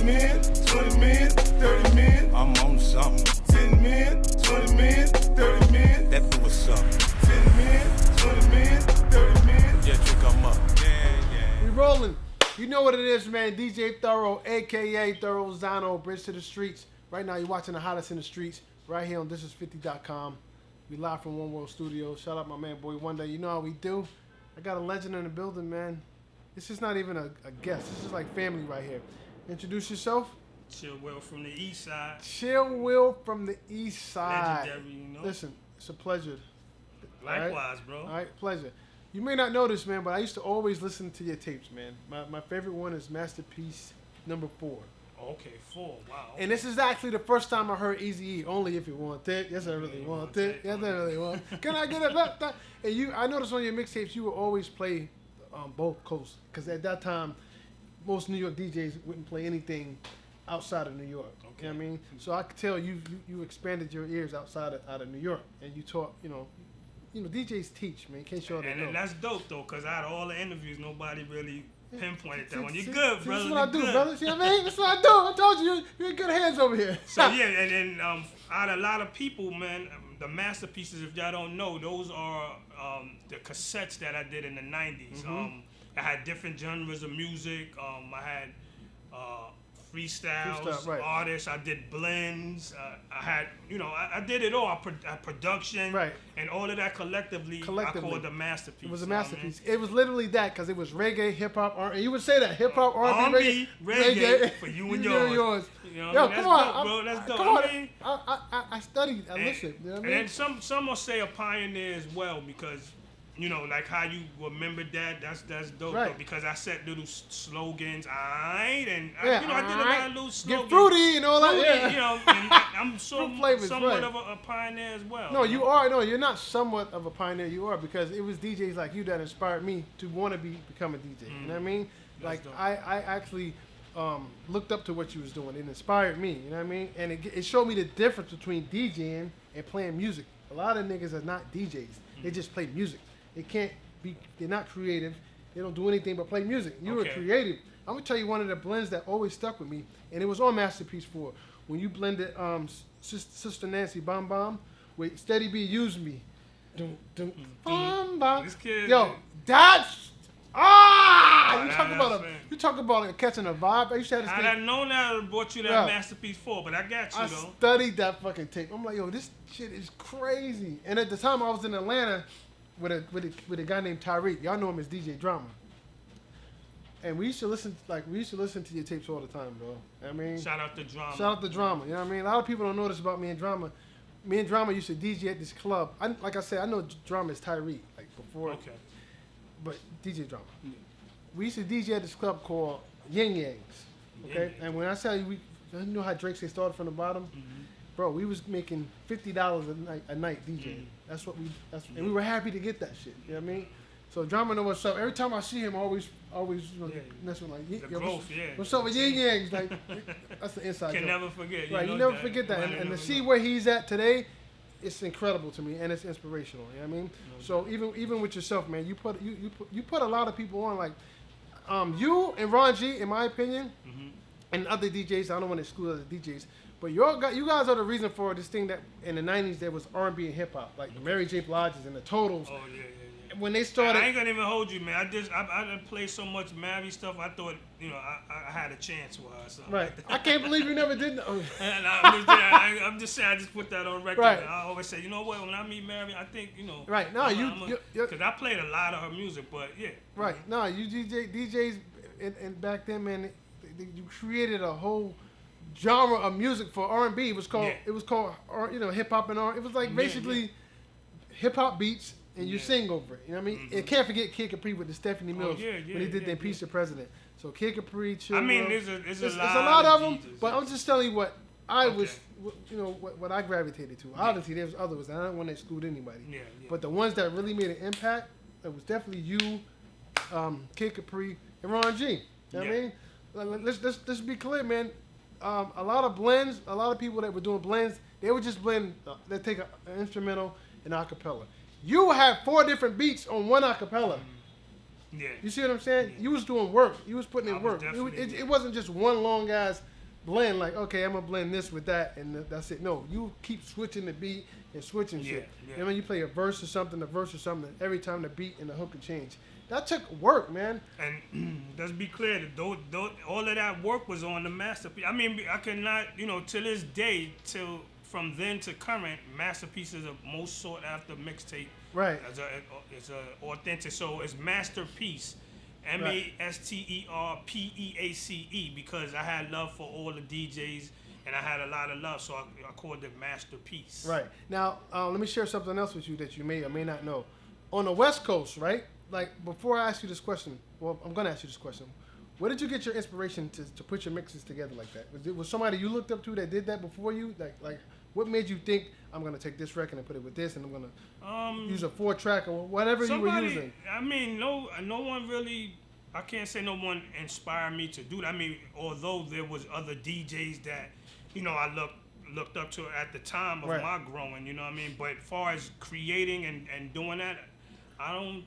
million, 20 million, 30 million. I'm on something. 10 million, 20 million, 30 million. That fool was something. 10 million, 20 million, 30 million. Yeah, trick, I'm up. Yeah. We rolling. You know what it is, man. DJ Thoro, a.k.a. Thoro Zano, Bridge to the Streets. Right now, you're watching the hottest in the streets right here on thisis50.com. We live from One World Studios. Shout out my man, Boy One Day. You know how we do. I got a legend in the building, man. This is not even a guest. This is like family right here. Introduce yourself. Chill Will from the East Side. Chill Will from the East Side. Legendary, you know. Listen, it's a pleasure. Likewise, bro. All right, pleasure. You may not know this, man, but I used to always listen to your tapes, man. My favorite one is Masterpiece number 4. Okay, 4. Wow. And this is actually the first time I heard Eazy-E, Only If You Want It. Yes, I really want it. Yes, I really want it. Can I get it? And I noticed on your mixtapes you would always play both coasts. Because at that time, most New York DJs wouldn't play anything outside of New York. Okay. You know what I mean? So I could tell you expanded your ears out of New York. And you taught, you know, DJs teach, man. In case y'all don't know. And that's dope, though, because out of all the interviews, nobody really pinpointed that one. You're good, brother. That's what I do, brother. See what I mean? That's what I do. I told you, you're in good hands over here. So, yeah, and out of a lot of people, man, the masterpieces, if y'all don't know, those are the cassettes that I did in the 90s. Mm-hmm. I had different genres of music. I had freestyles, right. artists. I did blends. I had, I did it all. I production, right. And all of that collectively. I called the masterpiece. It was a masterpiece. It was literally that because it was reggae, hip hop, R. And you would say that hip hop, R&B, reggae for you and yours. Yo, that's come on, dope, bro. That's dope. Come on. I studied. I listened. You know what I mean? And then some will say a pioneer as well because. Like how you remembered that, that's dope, right. Though, because I set little slogans, I did a lot of little slogans. Get fruity and all that, yeah. And I'm somewhat right. of a pioneer as well. No, you are. No, you're not somewhat of a pioneer. You are because it was DJs like you that inspired me to want to become a DJ. You know what I mean? Like, I actually looked up to what you was doing. It inspired me, you know what I mean? And it showed me the difference between DJing and playing music. A lot of niggas are not DJs. They just play music. They can't be, they're not creative. They don't do anything but play music. You were creative. I'm going to tell you one of the blends that always stuck with me, and it was on Masterpiece 4. When you blended Sister Nancy Bomb Bomb with Steady B Use Me. Bomb Bomb. This kid. Yo, that's... you talk about catching a vibe. I used to have this I'd have known that I would have bought you that Masterpiece 4, but I got you, though. I studied that fucking tape. I'm like, yo, this shit is crazy. And at the time, I was in Atlanta with a guy named Tyreek. Y'all know him as DJ Drama. And we used to listen to your tapes all the time, bro. I mean, shout out to Drama. Shout out to Drama. You know what I mean? A lot of people don't know this about me and Drama. Me and Drama used to DJ at this club. Like I said, I know Drama is Tyreek, like before. Okay. But DJ Drama. Yeah. We used to DJ at this club called Yin Yangs. Okay? And when I tell you, you know how Drake say started from the bottom? Mm-hmm. Bro, we was making $50 a night DJing. And we were happy to get that shit. You know what I mean? So Drama know what's up. Every time I see him, I always messing like, what's up with Yin Yangs? Like, that's the inside joke. Can never forget. Right, you never forget that. And to see where he's at today, it's incredible to me and it's inspirational. You know what I mean? So even with yourself, man, you put a lot of people on like you and Ron G, in my opinion, and other DJs. I don't want to exclude other DJs. But you guys are the reason for this thing that in the 90s there was R&B and hip hop, like the Mary J. Blige's and the Totals. Oh yeah. When they started, I ain't gonna even hold you, man. I played so much Mary stuff. I thought I had a chance with her. Right. Like I can't believe you never did. I'm just saying. I just put that on record. Right. I always say, you know what? When I meet Mary, I think Right. No, because I played a lot of her music, but yeah. Right. No, you DJs and back then, man, you created a whole genre of music for R&B. It was called hip hop and R. It was like basically hip hop beats and you sing over it. You know what I mean? And can't forget Kid Capri with the Stephanie Mills when he did their Peace to President. So Kid Capri, Chill. I mean, there's a lot of them, but I'm just telling you what I was, what I gravitated to. Obviously, there's others, and I don't want to exclude anybody. Yeah. But the ones that really made an impact, it was definitely you, Kid Capri, and Ron G. You know what I mean? Let's be clear, man. A lot of blends, a lot of people that were doing blends, they would just blend, they take an instrumental and acapella. You had 4 different beats on one acapella. Yeah. You see what I'm saying? Yeah. You was doing work. You was putting in work. It wasn't just one long ass blend like, okay, I'm gonna blend this with that, and that's it. No, you keep switching the beat and switching shit. Yeah. You know, when you play a verse or something, every time the beat and the hook can change. That took work, man. And let's be clear, all of that work was on the masterpiece. I mean, I cannot, to this day, from then to current, Masterpiece is a most sought after mixtape. Right. It's a authentic. So it's Masterpiece, Masterpeace, because I had love for all the DJs and I had a lot of love, so I called it Masterpiece. Right. Now, let me share something else with you that you may or may not know. On the West Coast, right? Like, before I ask you this question, well, I'm going to ask you this question. Where did you get your inspiration to put your mixes together like that? Was somebody you looked up to that did that before you? Like, what made you think, I'm going to take this record and put it with this, and I'm going to use a 4-track or whatever you were using? I mean, no one really, I can't say no one inspired me to do that. I mean, although there was other DJs that, I looked up to at the time of my growing, you know what I mean? But as far as creating and doing that,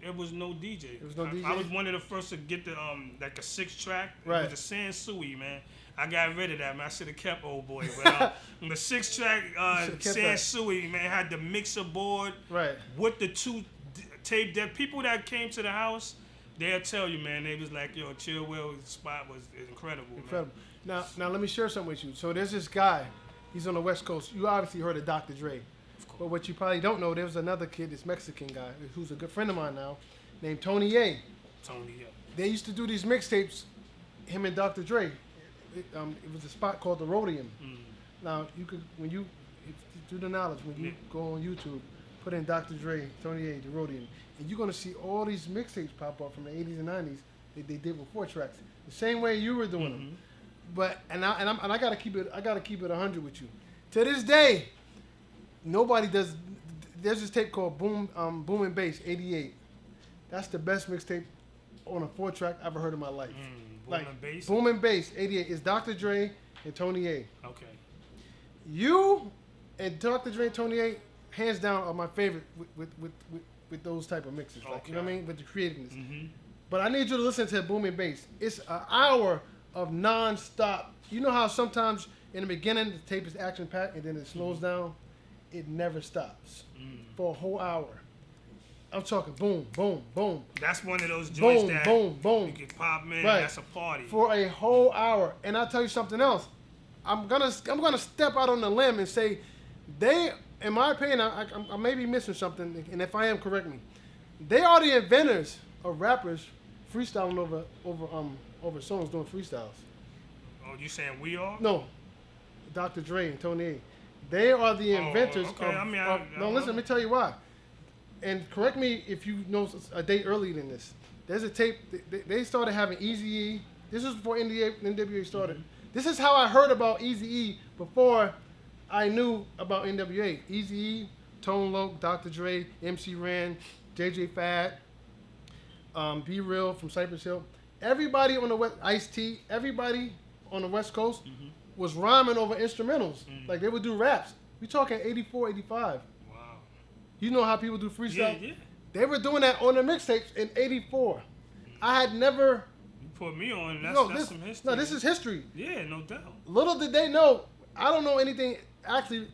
it was no DJ. It was no DJ? I was one of the first to get the, like a 6-track. Right. It was a Sansui, man. I got rid of that, man. I should have kept old boy. But the 6-track Sansui, man, had the mixer board with the 2 tape deck. People that came to the house, they'll tell you, man, they was like, yo, Chill Will spot was incredible. Incredible. Man. Now let me share something with you. So there's this guy. He's on the West Coast. You obviously heard of Dr. Dre. But what you probably don't know, there was another kid, this Mexican guy, who's a good friend of mine now, named Tony A. They used to do these mixtapes, him and Dr. Dre. It was a spot called the Rhodium. Now, you could, through the knowledge, when you go on YouTube, put in Dr. Dre, Tony A, the Rhodium, and you're going to see all these mixtapes pop up from the 80s and 90s that they did with 4 tracks. The same way you were doing them. But, I got to keep it 100 with you. To this day, nobody does. There's this tape called Boom and Bass '88. That's the best mixtape on a 4-track I've ever heard in my life. Boom and Bass '88 is Dr. Dre and Tony A. Okay. You and Dr. Dre and Tony A, hands down, are my favorite with those type of mixes. Like, you know what I mean? With the creativeness. But I need you to listen to Boom and Bass. It's an hour of non-stop. You know how sometimes in the beginning the tape is action packed and then it slows down. It never stops for a whole hour. I'm talking boom, boom, boom. That's one of those joints that boom, you can pop in. Right. That's a party for a whole hour. And I'll tell you something else. I'm gonna step out on the limb and say, they, in my opinion, I may be missing something, and if I am, correct me. They are the inventors of rappers freestyling over songs, doing freestyles. Oh, you saying we are? No, Dr. Dre and Tony A. They are the inventors of. No, listen. Let me tell you why. And correct me if you know a date earlier than this. There's a tape. They started having Eazy-E. This was before NWA started. This is how I heard about Eazy-E before I knew about NWA. Eazy-E, Tone Loc, Dr. Dre, MC Ren, JJ Fad, Be Real from Cypress Hill. Everybody on the West, Ice-T, everybody on the West Coast was rhyming over instrumentals. Like, they would do raps. We talking 84, 85. Wow. You know how people do freestyle? Yeah. They were doing that on the mixtapes in 84. I had never... You put me on, that's some history. No, this is history. Yeah, no doubt. Little did they know, I don't know anything, actually,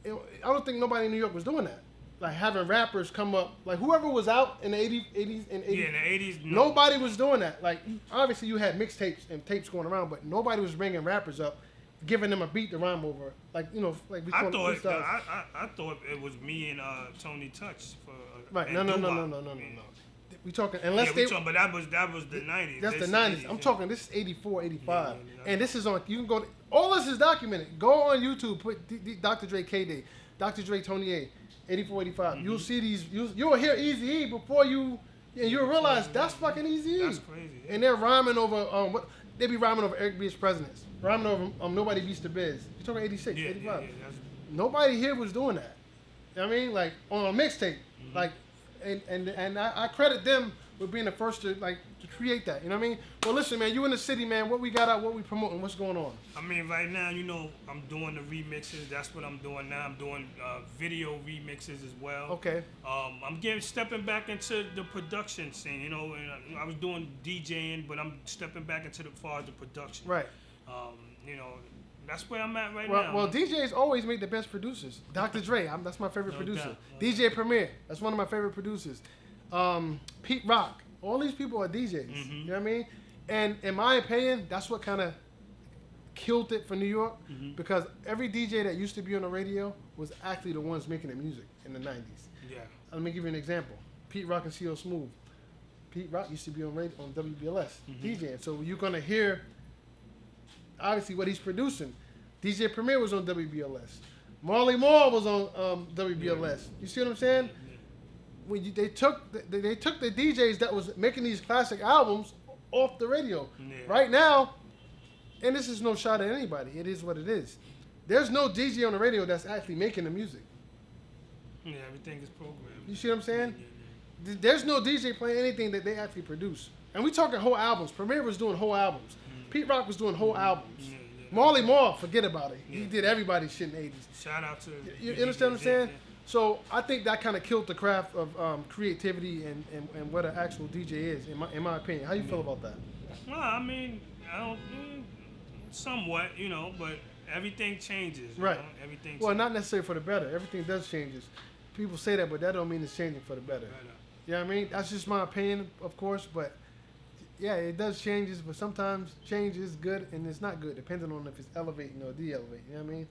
I don't think nobody in New York was doing that. Like, having rappers come up, like, whoever was out in the 80s and 80s. Yeah, in the 80s, nobody was doing that. Like, obviously you had mixtapes and tapes going around, but nobody was bringing rappers up, giving them a beat to rhyme over. Like, you know, like we I thought it was me and Tony Touch for right. No. We talking unless they. But that was the 90s. That's the 90s. I'm talking. This is 84, 85, and this is on. You can go. All this is documented. Go on YouTube. Put Dr. Dre K-Day, Dr. Dre Tony A, 84, 85. You'll see these. You'll hear Eazy-E before you. And you'll realize that's fucking Eazy-E. That's crazy. Yeah. And they're rhyming over what they be rhyming over Eric B's Presidents. Rhyming over Nobody Beats the Biz. You're talking 86, 85. Yeah, nobody here was doing that. You know what I mean? Like on a mixtape. Like and I credit them with being the first to create that. You know what I mean? Well, listen, man, you in the city, man. What we got out, what we promoting, what's going on? I mean, right now, you know, I'm doing the remixes. That's what I'm doing now. I'm doing video remixes as well. Okay. I'm stepping back into the production scene. You know, and I was doing DJing, but I'm stepping back into the far as the production. Right. You know, That's where I'm at now. Well, DJs always make the best producers. Dr. Dre, that's my favorite producer. DJ Premier, that's one of my favorite producers. Pete Rock, all these people are DJs. Mm-hmm. You know what I mean? And in my opinion, that's what kind of killed it for New York, because every DJ that used to be on the radio was actually the ones making the music in the 90s. Yeah. Let me give you an example. Pete Rock and C.O. Smooth. Pete Rock used to be on radio, on WBLS, DJing. So you're going to hear, obviously, what he's producing. DJ Premier was on WBLS. Marley Marl was on WBLS. You see what I'm saying? When they took the DJs that was making these classic albums off the radio. Yeah. Right now, and this is no shot at anybody, it is what it is. There's no DJ on the radio that's actually making the music. Yeah, everything is programmed. You see what I'm saying? Yeah. There's no DJ playing anything that they actually produce. And we talking whole albums. Premier was doing whole albums. Pete Rock was doing whole albums. Marley Marl, forget about it. He did everybody's shit in the 80s. Shout out to... You understand what I'm saying? Yeah. So I think that kind of killed the craft of creativity and what an actual DJ is, in my opinion. How you feel about that? Well, I mean, I don't... Somewhat, but everything changes. Right. Everything changes. Well, not necessarily for the better. Everything does changes. People say that, but that don't mean it's changing for the better. Right. You know what I mean? That's just my opinion, of course, but yeah, it does changes, but sometimes change is good and it's not good, depending on if it's elevating or de-elevating. You know what I mean?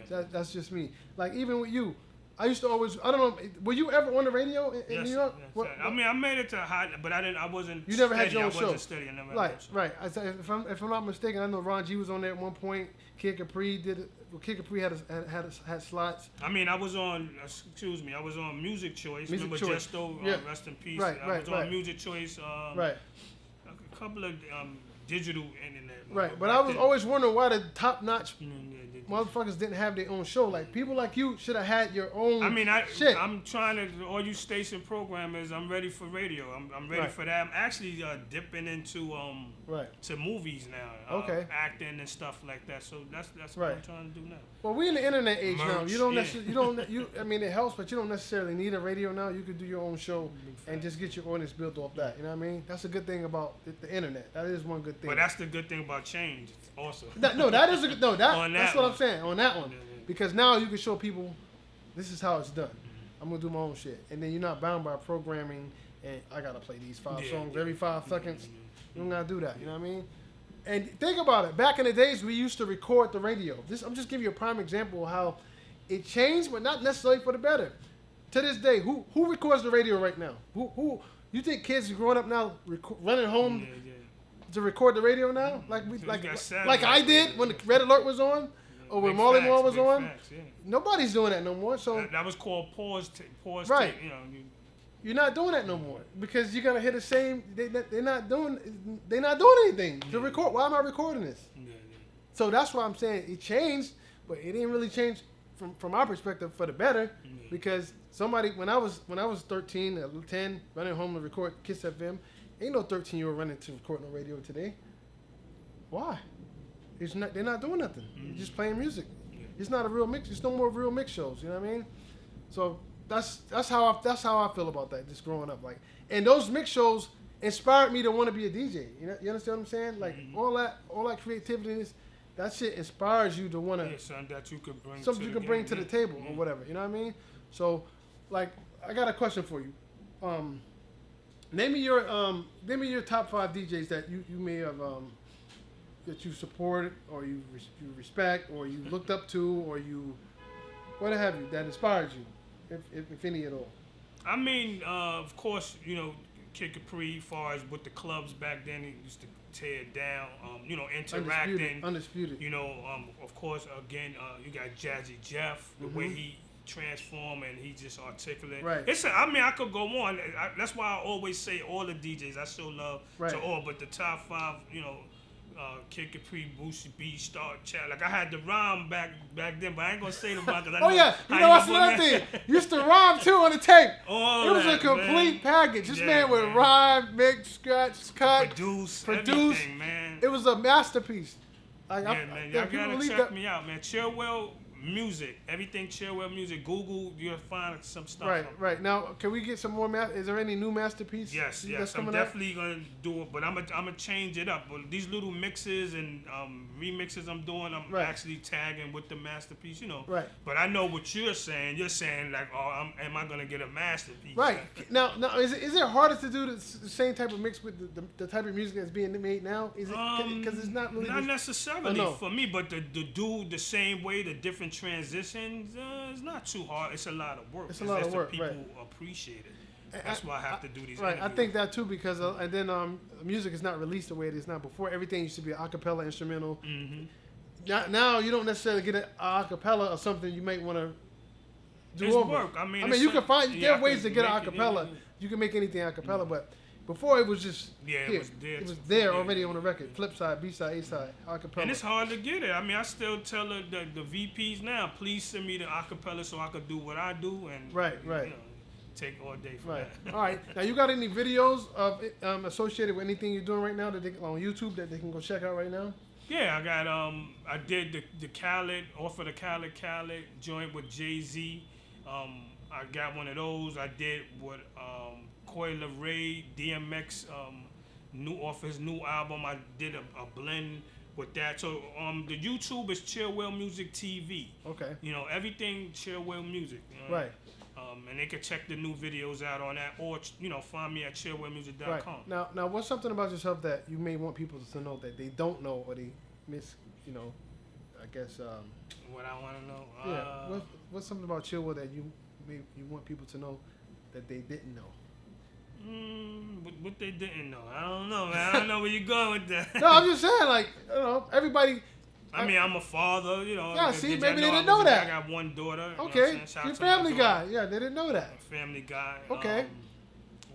Yeah. That's just me. Like, even with you, I used to always, I don't know, were you ever on the radio in New York? Yes. What? I mean, I made it to hot, but I wasn't. You never steady. had your own show. I wasn't steady. I never had right, right. If I'm not mistaken, I know Ron G was on there at one point. Kid Capri did it. Well, Kid Capri had slots. I mean, I was on. I was on Music Choice. Remember Justo? Rest in peace. I was on Music Choice. Right. A couple of digital internet. Right, but I was always wondering why the top-notch motherfuckers didn't have their own show. Like, people like you should have had your own shit. I'm trying to, all you station programmers, I'm ready for radio. I'm ready for that. I'm actually dipping into to movies now. Acting and stuff like that. So that's what I'm trying to do now. Well, we in the internet age now. You don't necessarily, I mean, it helps, but you don't necessarily need a radio now. You could do your own show and just get your audience built off that. You know what I mean? That's a good thing about the internet. That is one good thing. But that's the good thing about change also. That's what I'm saying on that one. Because now you can show people this is how it's done. I'm gonna do my own shit. And then you're not bound by programming and I gotta play these 5 songs every 5 seconds. You don't gotta do that, you know what I mean? And think about it. Back in the days we used to record the radio. I'm just giving you a prime example of how it changed, but not necessarily for the better. To this day, who records the radio right now? Who you think kids growing up now running home to record the radio now, like I did when the Red Alert was on, or when Marley Marl was on? Nobody's doing that no more. So that was called pause. Right. You're not doing that no more because you're gonna hear the same. They're not doing anything to record. Why am I recording this? So that's why I'm saying it changed, but it didn't really change from our perspective for the better, because somebody when I was 13, 10, running home to record Kiss FM. Ain't no 13-year-old running to record no radio today. Why? They're not doing nothing. They're just playing music. It's not a real mix. There's no more real mix shows. You know what I mean? So that's how I feel about that. Just growing up, like, and those mix shows inspired me to want to be a DJ. You understand what I'm saying? Like all that creativity, that shit inspires you to want to. Something that you could bring. Something you can bring to the table or whatever. You know what I mean? So, like, I got a question for you. Name me your top 5 DJs that you may have that you supported or you respect or you looked up to or you what have you that inspired you, if any at all. I mean, of course, Kid Capri, as far as with the clubs back then, he used to tear it down. Interacting, undisputed. Of course, again, you got Jazzy Jeff, the way he transform and he just articulate. Right. I could go on. That's why I always say all the DJs I show love to all, but the top 5, Kid Capri, Boosie B, Star Chat. Like I had the rhyme back then, but I ain't gonna say them because I know. Oh yeah, what's another thing? Used to rhyme too on the tape. It was a complete package. This man would rhyme, mix, scratch, cut, produce, everything, man. It was a masterpiece. Man, y'all gotta check me out, man. Chillwell music. Everything Chillwell Music. Google, you'll find some stuff. Right. Now, can we get some more? Is there any new masterpiece? Yes. I'm definitely gonna do it, but I'm gonna change it up. But these little mixes and remixes I'm doing, I'm actually tagging with the masterpiece. Right. But I know what you're saying. You're saying like, oh, am I gonna get a masterpiece? Right. Now, is it harder to do the same type of mix with the type of music that's being made now? Is it because it's not really necessarily for me, but to do the same way, the different transitions, it's not too hard. It's a lot of work. It's a lot of work. People appreciate it. That's why I have to do these. Right. I think that too because and then music is not released the way it is now. Before everything used to be an acapella instrumental. Mm-hmm. Now you don't necessarily get an acapella or something you might want to do it's over. Work. I mean, you can find there are ways to get an acapella. You can make anything acapella, but before it was just it was there already on the record. Flip side, B side, A side, acapella. And it's hard to get it. I mean, I still tell the VPs now, please send me the acapella so I could do what I do and right. Take all day for that. All right. Now, you got any videos of associated with anything you're doing right now that on YouTube that they can go check out right now? Yeah, I got I did the Khaled off of the Khaled joint with Jay-Z. I got one of those. I did with Coi Leray, DMX off his new album. I did a blend with that. So the YouTube is Chillwell Music TV. Okay. Everything Chillwell Music. Right. And they can check the new videos out on that, or find me at chillwellmusic.com. Right. Now, what's something about yourself that you may want people to know that they don't know or they miss? I guess. What I want to know. Yeah. What's something about Chillwell that you want people to know that they didn't know? What they didn't know? I don't know, man. I don't know where you're going with that. No, I'm just saying, everybody. I mean, I'm a father, Yeah, see, maybe they didn't know that. I got one daughter. Okay, you're a family guy. Yeah, they didn't know that. Family guy. Okay.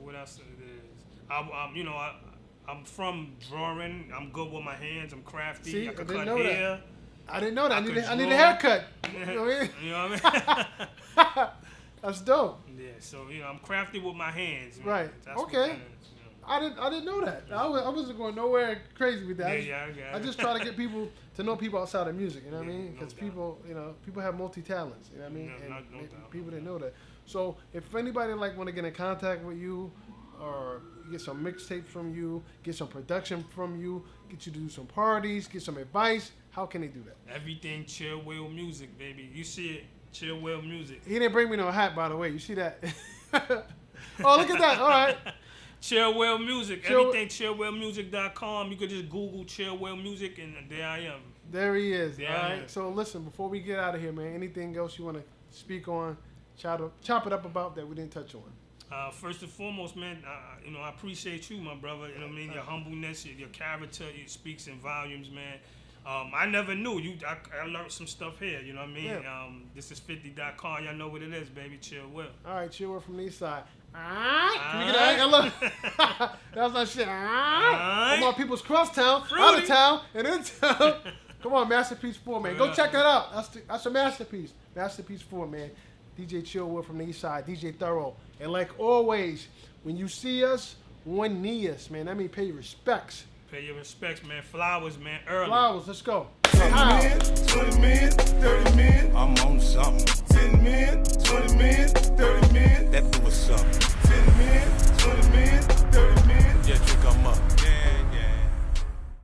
What else it is? I'm from drawing. I'm good with my hands. I'm crafty. See, I can cut hair. I didn't know that. I need a haircut. You know what I mean? That's dope. Yeah, so I'm crafty with my hands. Man. Right. That's okay. I didn't know that. I wasn't going nowhere crazy with that. I just try to get people to know people outside of music. You know what I mean? Because people have multi talents. You know what I mean? People didn't know that. So if anybody want to get in contact with you, or get some mixtapes from you, get some production from you, get you to do some parties, get some advice, how can they do that? Everything Chillwell Music, baby. You see it, Chillwell Music. He didn't bring me no hat, by the way. You see that? Oh, look at that. All right. Chillwell Music. Everything chillwellmusic.com. You could just Google Chillwell Music, and there I am. There he is. All right. So listen, before we get out of here, man, anything else you want to speak on, chop it up about that we didn't touch on? First and foremost, man, I appreciate you, my brother. You know what I mean? Your humbleness, your character, it speaks in volumes, man. I never knew you. I learned some stuff here. You know what I mean? Yeah. This is 50.com. Y'all know what it is, baby. Chillwell. All right, Chillwell from the east side. Can we get that? That was like shit. Come on, people's crosstown, out of town, and in town. Come on, Masterpiece 4, man. Go check that out. That's a masterpiece. Masterpiece 4, man. DJ Chillwell from the east side. DJ Thoro. And like always, when you see us, one knee us, man. That means pay your respects. Pay your respects, man. Flowers, man. Early. Flowers, let's go. 10 minutes, 20 minutes, 30